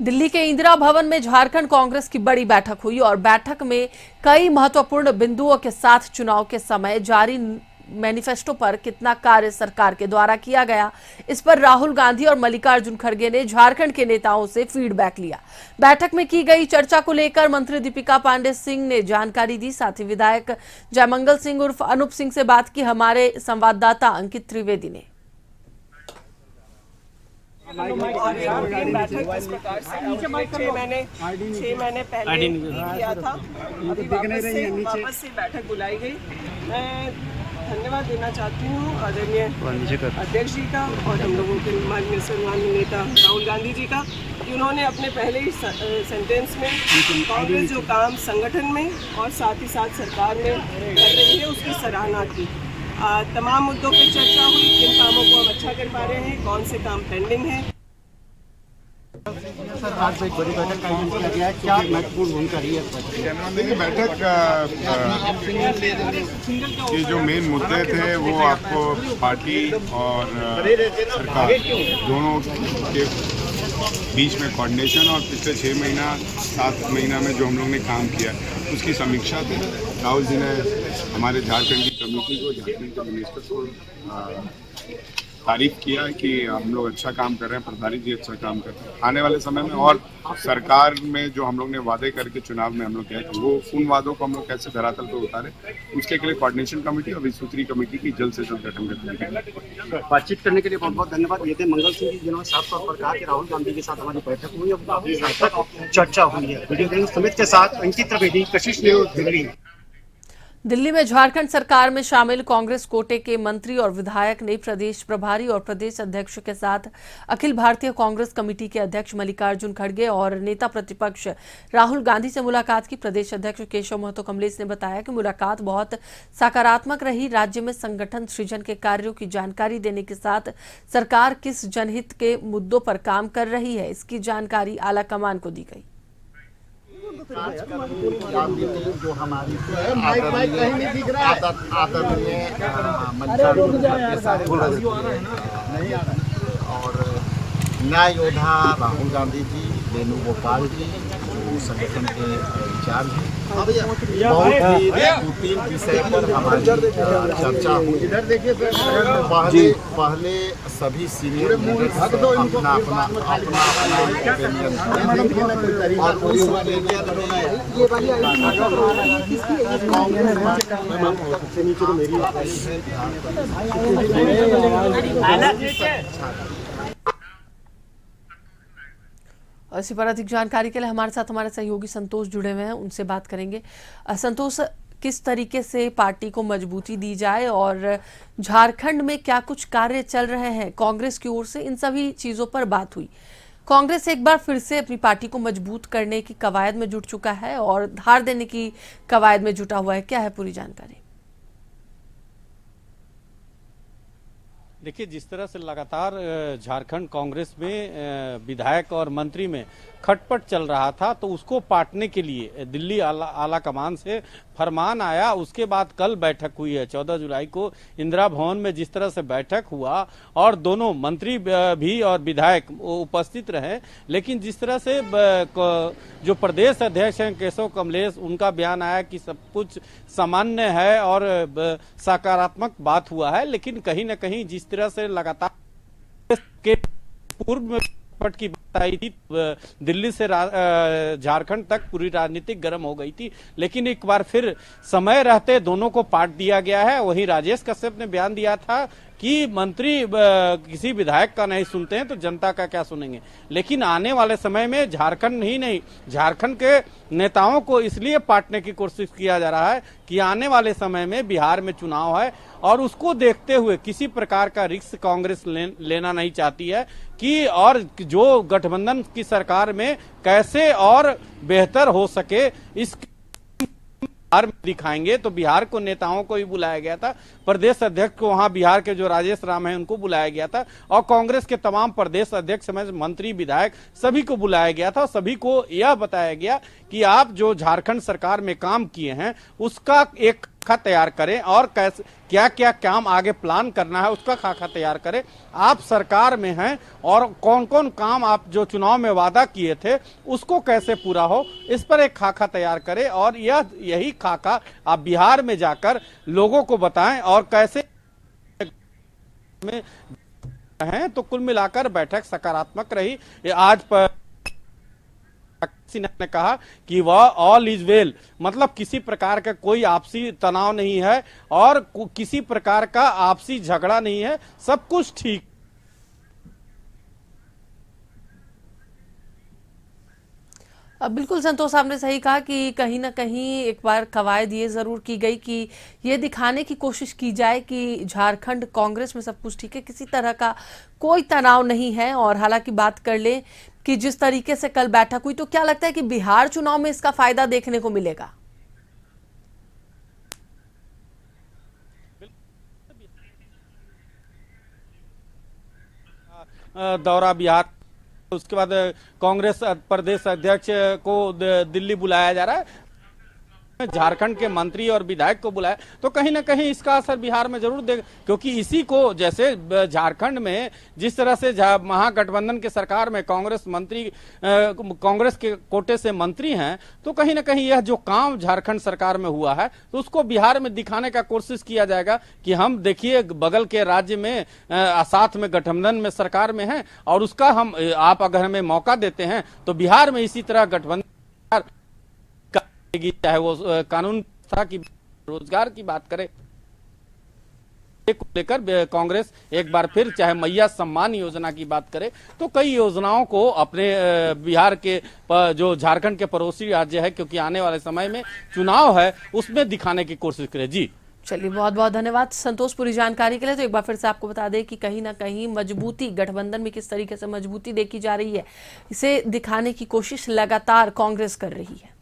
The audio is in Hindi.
दिल्ली के इंदिरा भवन में झारखंड कांग्रेस की बड़ी बैठक हुई और बैठक में कई महत्वपूर्ण बिंदुओं के साथ चुनाव के समय जारी मैनिफेस्टो पर कितना कार्य सरकार के द्वारा किया गया, इस पर राहुल गांधी और मल्लिकार्जुन खड़गे ने झारखंड के नेताओं से फीडबैक लिया। बैठक में की गई चर्चा को लेकर मंत्री दीपिका पांडे सिंह ने जानकारी दी। साथ ही विधायक जयमंगल सिंह उर्फ अनूप सिंह से बात की हमारे संवाददाता अंकित त्रिवेदी ने। बैठक किस प्रकार से 6 महीने पहले किया था, अभी वापस से बैठक बुलाई गई। मैं धन्यवाद देना चाहती हूँ आदरणीय अध्यक्ष जी का और हम लोगों के माननीय सम्मानीय नेता राहुल गांधी जी का, कि उन्होंने अपने पहले ही सेंटेंस में कांग्रेस जो काम संगठन में और साथ ही साथ सरकार में कर रही है उसकी सराहना की। तमाम मुद्दों पर चर्चा हुई, किन कामों को हम अच्छा कर पा रहे हैं, कौन से काम पेंडिंग है। सर, आज एक बड़ी बैठक का आयोजन किया गया है, क्या महत्वपूर्ण भूमिका रही है? देखिए, बैठक के जो मेन मुद्दे थे वो आपको पार्टी और सरकार दोनों के बीच में कोऑर्डिनेशन और पिछले 6 महीना 7 महीना में जो हम लोग ने काम किया उसकी समीक्षा थी। राहुल जी ने हमारे झारखंड की कमेटी को, झारखंड के मिनिस्टर को तारीफ किया कि हम लोग अच्छा काम कर रहे हैं, प्रधानी जी अच्छा काम कर रहे हैं। आने वाले समय में और सरकार में जो हम लोग ने वादे करके चुनाव में हम लोग कहे थे वो उन वादों को हम लोग कैसे धरातल पर उतारे, उसके लिए कोऑर्डिनेशन कमेटी और विस्तृत कमेटी की जल्द से जल्द गठन करते। बातचीत करने के लिए बहुत बहुत धन्यवाद। ये थे मंगल सिंह जी, जिन्होंने साफ तौर पर कहा कि राहुल गांधी के साथ हमारी बैठक हुई और काफी सार्थक चर्चा हुई है। वीडियो समित के साथ अंकित त्रिवेदी, कशिश न्यूज, दिल्ली। दिल्ली में झारखंड सरकार में शामिल कांग्रेस कोटे के मंत्री और विधायक ने प्रदेश प्रभारी और प्रदेश अध्यक्ष के साथ अखिल भारतीय कांग्रेस कमेटी के अध्यक्ष मल्लिकार्जुन खड़गे और नेता प्रतिपक्ष राहुल गांधी से मुलाकात की। प्रदेश अध्यक्ष केशव महतो कमलेश ने बताया कि मुलाकात बहुत सकारात्मक रही। राज्य में संगठन सृजन के कार्यों की जानकारी देने के साथ सरकार किस जनहित के मुद्दों पर काम कर रही है, इसकी जानकारी आला कमान को दी गई। जो हमारी और न्याय योद्धा राहुल गांधी जी, वेणुगोपाल जी जो संगठन के इंचार्ज हैं, बहुत ही तीन विषय पर हमारी चर्चा हुई। पहले सभी सीनियर लीडर्स अपना इसी पर अधिक जानकारी के लिए हमारे साथ हमारे सहयोगी संतोष जुड़े हुए हैं, उनसे बात करेंगे। संतोष, किस तरीके से पार्टी को मजबूती दी जाए और झारखंड में क्या कुछ कार्य चल रहे हैं कांग्रेस की ओर से, इन सभी चीजों पर बात हुई। कांग्रेस एक बार फिर से अपनी पार्टी को मजबूत करने की कवायद में जुट चुका है और धार देने की कवायद में जुटा हुआ है, क्या है पूरी जानकारी? देखिए, जिस तरह से लगातार झारखंड कांग्रेस में विधायक और मंत्री में खटपट चल रहा था, तो उसको पाटने के लिए दिल्ली आला कमान से फरमान आया। उसके बाद कल बैठक हुई है 14 जुलाई को इंदिरा भवन में। जिस तरह से बैठक हुआ और दोनों मंत्री भी और विधायक उपस्थित रहे, लेकिन जिस तरह से जो प्रदेश अध्यक्ष हैं केशव कमलेश, उनका बयान आया कि सब कुछ सामान्य है और सकारात्मक बात हुआ है, लेकिन कहीं न कहीं जिस तरह से लगातार के पूर्व में पट की बात आई थी, दिल्ली से झारखंड तक पूरी राजनीतिक गर्म हो गई थी, लेकिन एक बार फिर समय रहते दोनों को पाट दिया गया है। वहीं राजेश कश्यप ने बयान दिया था कि मंत्री किसी विधायक का नहीं सुनते हैं तो जनता का क्या सुनेंगे। लेकिन आने वाले समय में झारखंड ही नहीं, झारखंड के नेताओं को इसलिए पाटने की कोशिश किया जा रहा है कि आने वाले समय में बिहार में चुनाव है और उसको देखते हुए किसी प्रकार का रिस्क कांग्रेस लेना नहीं चाहती है कि और जो गठबंधन की सरकार में कैसे और बेहतर हो सके, इस बिहार में दिखाएंगे। तो बिहार को नेताओं को भी बुलाया गया था, प्रदेश अध्यक्ष को वहां बिहार के जो राजेश राम है उनको बुलाया गया था और कांग्रेस के तमाम प्रदेश अध्यक्ष समेत मंत्री विधायक सभी को बुलाया गया था। सभी को यह बताया गया कि आप जो झारखंड सरकार में काम किए हैं उसका एक खाका तैयार करें और कैसे क्या क्या काम आगे प्लान करना है उसका खाका तैयार करें। आप सरकार में हैं और कौन कौन काम आप जो चुनाव में वादा किए थे उसको कैसे पूरा हो, इस पर एक खाका तैयार करें और यही खाका आप बिहार में जाकर लोगों को बताएं और कैसे में हैं। तो कुल मिलाकर बैठक सकारात्मक रही। आज पर ने कहा कि वह ऑल इज वेल, मतलब किसी प्रकार का कोई आपसी तनाव नहीं है और किसी प्रकार का आपसी झगड़ा नहीं है, सब कुछ ठीक। अब बिल्कुल संतोष साहब ने सही कहा कि कहीं ना कहीं एक बार कवायद ये जरूर की गई कि ये दिखाने की कोशिश की जाए कि झारखंड कांग्रेस में सब कुछ ठीक है, किसी तरह का कोई तनाव नहीं है। और हालांकि बात कर ले कि जिस तरीके से कल बैठक हुई, तो क्या लगता है कि बिहार चुनाव में इसका फायदा देखने को मिलेगा? दौरा बिहार, उसके बाद कांग्रेस प्रदेश अध्यक्ष को दिल्ली बुलाया जा रहा है, झारखंड के मंत्री और विधायक को बुलाया, तो कहीं ना कहीं इसका असर बिहार में जरूर देगा। क्योंकि इसी को जैसे झारखंड में जिस तरह से महागठबंधन के सरकार में कांग्रेस मंत्री कांग्रेस के कोटे से मंत्री हैं, तो कहीं ना कहीं यह जो काम झारखंड सरकार में हुआ है तो उसको बिहार में दिखाने का कोशिश किया जाएगा कि हम देखिए बगल के राज्य में साथ में गठबंधन में सरकार में है और उसका हम आप अगर हमें मौका देते हैं तो बिहार में इसी तरह गठबंधन, चाहे वो कानून व्यवस्था की, रोजगार की बात करें, को लेकर कांग्रेस एक बार फिर चाहे मैया सम्मान योजना की बात करे तो कई योजनाओं को अपने बिहार के जो झारखंड के पड़ोसी राज्य है, क्योंकि आने वाले समय में चुनाव है, उसमें दिखाने की कोशिश करे। जी चलिए, बहुत बहुत धन्यवाद संतोष पूरी जानकारी के लिए। तो एक बार फिर से आपको बता दें कि कहीं ना कहीं मजबूती गठबंधन में किस तरीके से मजबूती देखी जा रही है, इसे दिखाने की कोशिश लगातार कांग्रेस कर रही है।